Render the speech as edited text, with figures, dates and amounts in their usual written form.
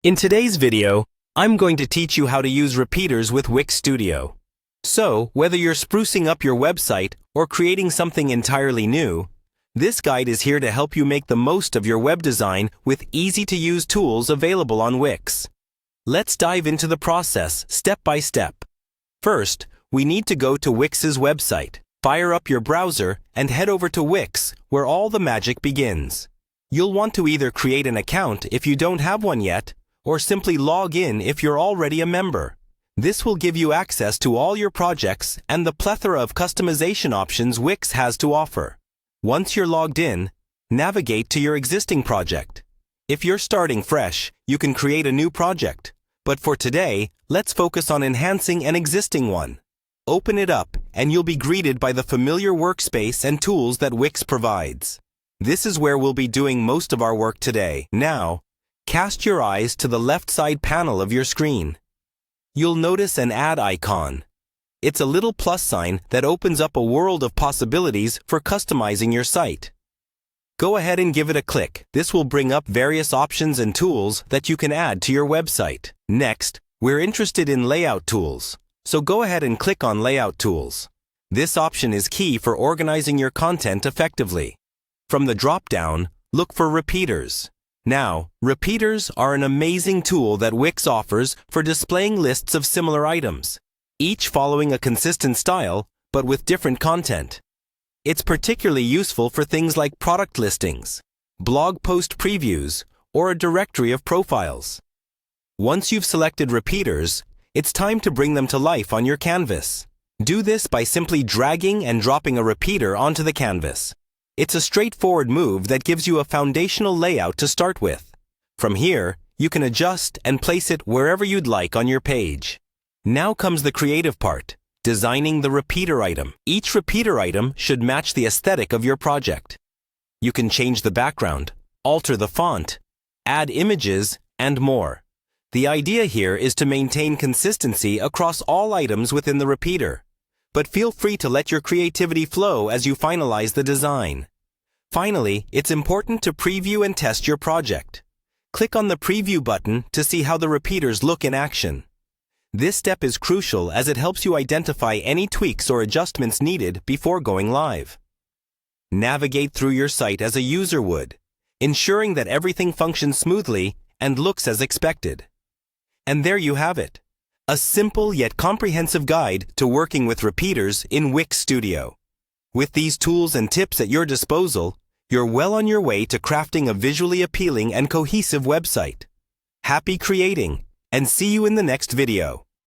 In today's video, I'm going to teach you how to use repeaters with Wix Studio. So, whether you're sprucing up your website or creating something entirely new, this guide is here to help you make the most of your web design with easy-to-use tools available on Wix. Let's dive into the process step by step. First, we need to go to Wix's website. Fire up your browser and head over to Wix, where all the magic begins. You'll want to either create an account if you don't have one yet, or simply log in if you're already a member. This will give you access to all your projects and the plethora of customization options Wix has to offer. Once you're logged in, navigate to your existing project. If you're starting fresh, you can create a new project. But for today, let's focus on enhancing an existing one. Open it up, and you'll be greeted by the familiar workspace and tools that Wix provides. This is where we'll be doing most of our work today. Now, cast your eyes to the left side panel of your screen. You'll notice an add icon. It's a little plus sign that opens up a world of possibilities for customizing your site. Go ahead and give it a click. This will bring up various options and tools that you can add to your website. Next, we're interested in layout tools. So go ahead and click on Layout Tools. This option is key for organizing your content effectively. From the drop-down, look for Repeaters. Now, repeaters are an amazing tool that Wix offers for displaying lists of similar items, each following a consistent style, but with different content. It's particularly useful for things like product listings, blog post previews, or a directory of profiles. Once you've selected repeaters, it's time to bring them to life on your canvas. Do this by simply dragging and dropping a repeater onto the canvas. It's a straightforward move that gives you a foundational layout to start with. From here, you can adjust and place it wherever you'd like on your page. Now comes the creative part, designing the repeater item. Each repeater item should match the aesthetic of your project. You can change the background, alter the font, add images, and more. The idea here is to maintain consistency across all items within the repeater. But feel free to let your creativity flow as you finalize the design. Finally, it's important to preview and test your project. Click on the Preview button to see how the repeaters look in action. This step is crucial as it helps you identify any tweaks or adjustments needed before going live. Navigate through your site as a user would, ensuring that everything functions smoothly and looks as expected. And there you have it. A simple yet comprehensive guide to working with repeaters in Wix Studio. With these tools and tips at your disposal, you're well on your way to crafting a visually appealing and cohesive website. Happy creating, and see you in the next video.